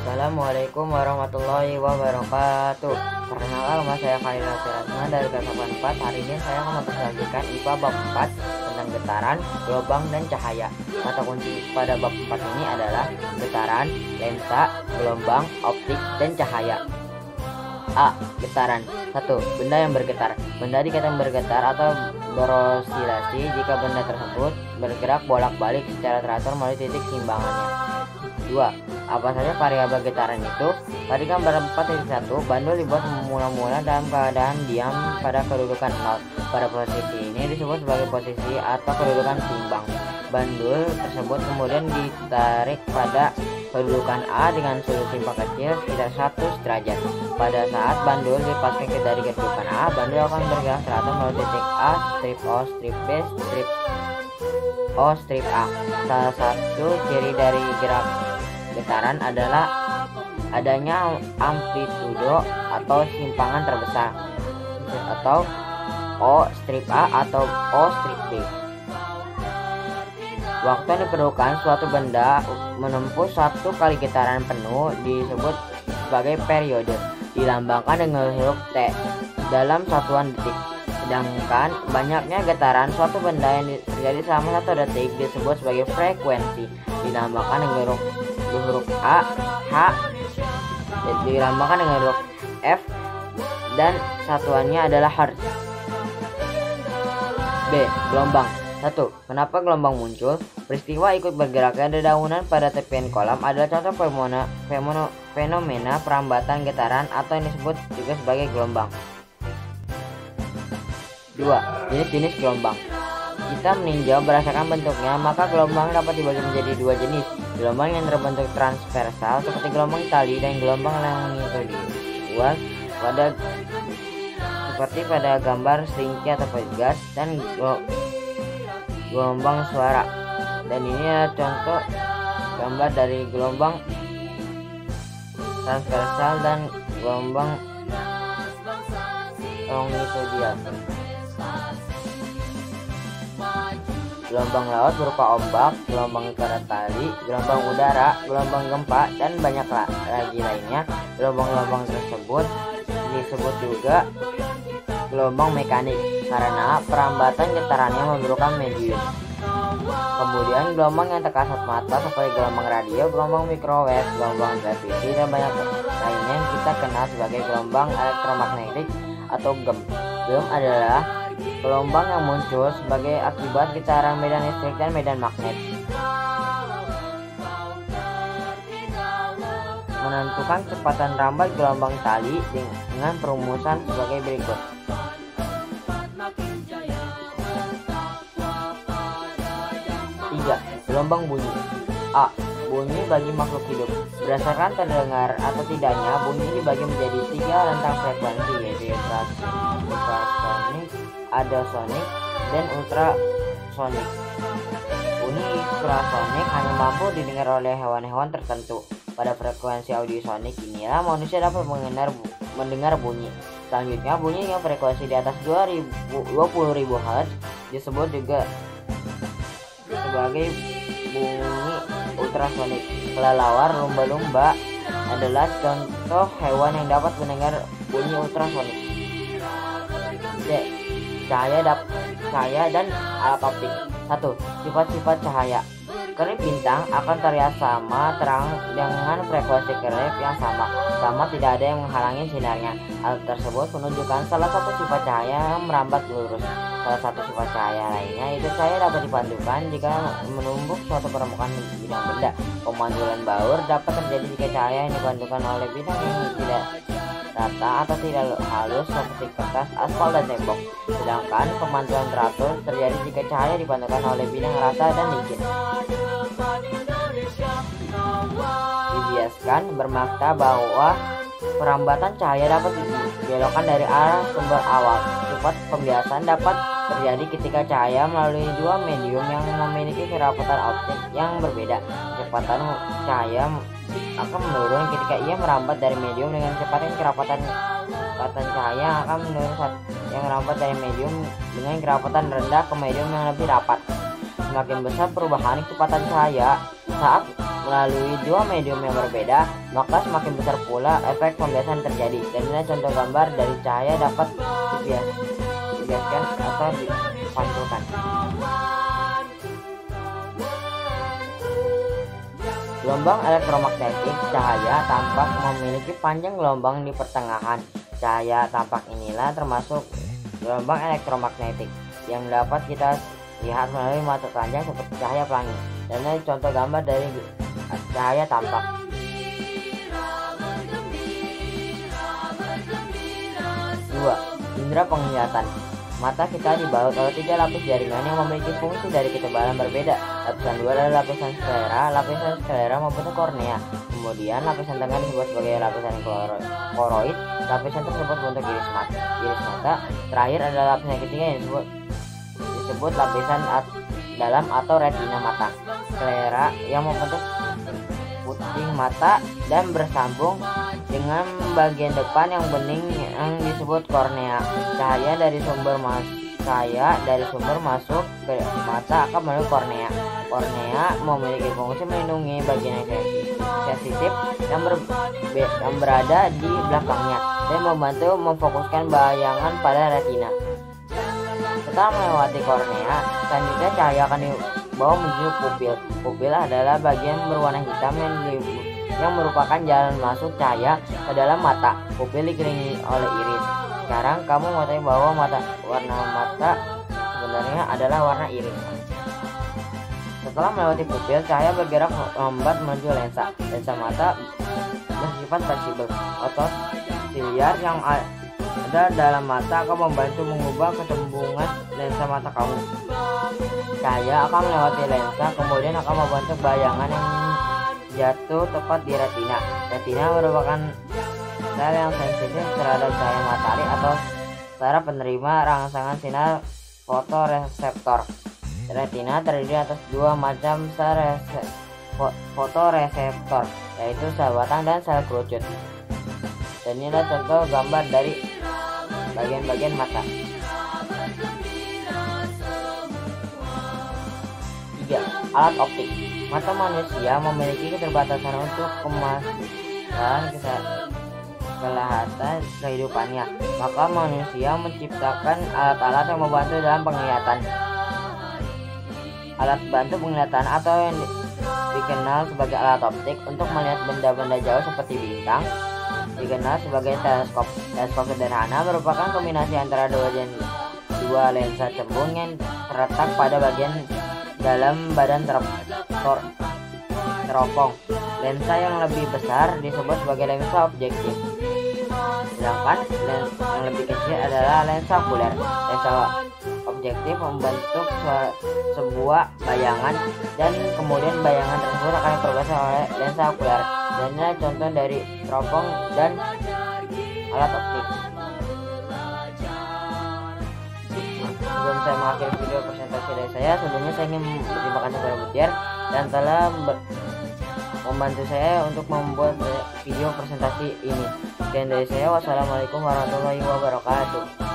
Assalamualaikum warahmatullahi wabarakatuh. Perkenalkan, nama saya Khalil Rasman dari kelas 4. Hari ini saya akan memperlihatkan IPA bab 4 tentang getaran, gelombang, dan cahaya. Kata kunci pada bab 4 ini adalah getaran, lensa, gelombang, optik, dan cahaya. A. Getaran. 1. Benda yang bergetar. Benda dikatakan bergetar atau berosilasi jika benda tersebut bergerak bolak-balik secara teratur melalui titik timbangannya. 2. Apa saja variabel getaran itu? Pada gambar 4.1, bandul dibuat mula-mula dalam keadaan diam pada kedudukan 0. Pada posisi ini disebut sebagai posisi atau kedudukan timbang. Bandul tersebut kemudian ditarik pada kedudukan A dengan sudut timbang kecil sekitar 100 derajat. Pada saat bandul dilepaskan dari kedudukan A, bandul akan bergerak teratur melalui titik A, strip O, strip B, strip O, strip A. Salah satu ciri dari gerak getaran adalah adanya amplitudo atau simpangan terbesar atau O strip A atau O strip B. Waktu yang diperlukan suatu benda menempuh satu kali getaran penuh disebut sebagai periode, dilambangkan dengan huruf T dalam satuan detik. Sedangkan banyaknya getaran suatu benda yang terjadi selama 1 detik disebut sebagai frekuensi, dilambangkan dengan huruf A, H, dilambangkan dengan huruf F, dan satuannya adalah Hertz. B. Gelombang. 1. Kenapa gelombang muncul? Peristiwa ikut bergeraknya dedaunan pada tepian kolam adalah contoh fenomena perambatan getaran atau yang disebut juga sebagai gelombang. 2. Jenis-jenis gelombang. Kita meninjau berdasarkan bentuknya, maka gelombang dapat dibagi menjadi 2 jenis. Gelombang yang terbentuk transversal seperti gelombang tali dan gelombang longitudinal seperti pada gambar seringki atau gas, dan gelombang suara. Dan ini adalah contoh gambar dari gelombang transversal dan gelombang longitudinal. Gelombang laut berupa ombak, gelombang ikat tali, gelombang udara, gelombang gempa, dan banyak lagi lainnya. Gelombang-gelombang tersebut disebut juga gelombang mekanik karena perambatan getarannya memerlukan medium. Kemudian gelombang yang terkasat mata seperti gelombang radio, gelombang microwave, gelombang televisi, dan banyak lainnya yang kita kenal sebagai gelombang elektromagnetik atau GEM. GEM adalah gelombang yang muncul sebagai akibat getaran medan listrik dan medan magnet. Menentukan kecepatan rambat gelombang tali dengan perumusan sebagai berikut. 3. Gelombang bunyi. A. Bunyi bagi makhluk hidup. Berdasarkan terdengar atau tidaknya, bunyi dibagi menjadi 3 rentang frekuensi, yaitu infrasonik, adasonik, dan ultrasonik. Bunyi infrasonik hanya mampu didengar oleh hewan-hewan tertentu. Pada frekuensi audiosonik inilah manusia dapat mendengar bunyi. Selanjutnya, bunyi yang frekuensi di atas 20.000 Hz disebut juga sebagai bunyi ultrasonik. Kelelawar, lumba-lumba adalah contoh hewan yang dapat mendengar bunyi ultrasonik. D. Cahaya dan alat optik. 1. Sifat-sifat cahaya. Kerip bintang akan terlihat sama terang dengan frekuensi kerip yang sama tidak ada yang menghalangi sinarnya. Hal tersebut menunjukkan salah satu sifat cahaya yang merambat lurus. Salah satu sifat cahaya lainnya yaitu cahaya dapat dipantukan jika menumbuk suatu permukaan bidang benda. Pemandulan baur dapat terjadi jika cahaya yang dipantukan oleh bidang yang tidak rata atau tidak halus seperti kertas, aspal, dan tembok. Sedangkan pemantulan teratur terjadi jika cahaya dipantukan oleh bidang rata dan licin. Dibiaskan bermakna bahwa perambatan cahaya dapat dibelokkan dari arah sumber awal. Sifat pembiasan dapat terjadi ketika cahaya melalui 2 medium yang memiliki kerapatan optik yang berbeda. Kecepatan cahaya akan menurun ketika ia merambat dari medium dengan kecepatan kerapatan cahaya akan menurun saat yang merambat dari medium dengan kerapatan rendah ke medium yang lebih rapat. Semakin besar perubahan kecepatan cahaya saat melalui dua medium yang berbeda, maka semakin besar pula efek pembiasan terjadi. Dan ini contoh gambar dari cahaya dapat dibiaskan atau dipantulkan. Gelombang elektromagnetik cahaya tampak memiliki panjang gelombang di pertengahan. Cahaya tampak inilah termasuk gelombang elektromagnetik yang dapat kita lihat melalui mata telanjang seperti cahaya pelangi. Dan ini contoh gambar dari cahaya tampak. 2. Indera penglihatan. Mata kita dibalut oleh 3 lapis jaringan yang memiliki fungsi dari ketebalan berbeda. Lapisan 2 adalah lapisan sklera. Lapisan sklera membentuk kornea. Kemudian lapisan tengah disebut sebagai lapisan koroid. Lapisan tersebut membentuk iris mata. Terakhir adalah lapisan ketiga yang disebut lapisan dalam atau retina mata. Sklera yang membentuk puting mata dan bersambung dengan bagian depan yang bening yang disebut kornea. Cahaya dari sumber masuk ke mata akan melalui kornea. Kornea memiliki fungsi melindungi bagian yang sensitif yang berada di belakangnya dan membantu memfokuskan bayangan pada retina. Setelah melewati kornea, selanjutnya cahaya akan dibawa menuju pupil. Pupil adalah bagian berwarna hitam yang merupakan jalan masuk cahaya ke dalam mata. Pupil dikelilingi oleh iris. Sekarang kamu mengetahui bahwa warna mata sebenarnya adalah warna iris. Setelah melewati pupil, cahaya bergerak lambat menuju lensa. Lensa mata bersifat fleksibel. Otot siliar yang ada dalam mata akan membantu mengubah ketembungan lensa mata kamu. Cahaya akan melewati lensa, kemudian akan membentuk bayangan yang jatuh tepat di retina. Retina merupakan sel yang sensitif terhadap cahaya matahari atau saraf penerima rangsangan sinar fotoreseptor. Retina terdiri atas 2 macam sel fotoreseptor, yaitu sel batang dan sel kerucut. Dan ini adalah contoh gambar dari bagian-bagian mata. 3. Alat optik. Mata manusia memiliki keterbatasan untuk kemasan kelihatan kehidupannya. Maka manusia menciptakan alat-alat yang membantu dalam penglihatan. Alat bantu penglihatan atau yang dikenal sebagai alat optik untuk melihat benda-benda jauh seperti bintang dikenal sebagai teleskop. Teleskop sederhana merupakan kombinasi antara dua lensa cembung yang terletak pada bagian dalam badan teropong. Lensa yang lebih besar disebut sebagai lensa objektif, sedangkan lensa yang lebih kecil adalah lensa okuler. Lensa objektif membentuk sebuah bayangan dan kemudian bayangan tersebut akan diperluas oleh lensa okuler. Dan ini contoh dari teropong dan alat optik. Sebelum saya mengakhiri video presentasi dari saya, sebelumnya saya ingin berterima kasih kepada Butiar dan telah membantu saya untuk membuat video presentasi ini. Sekian dari saya, wassalamualaikum warahmatullahi wabarakatuh.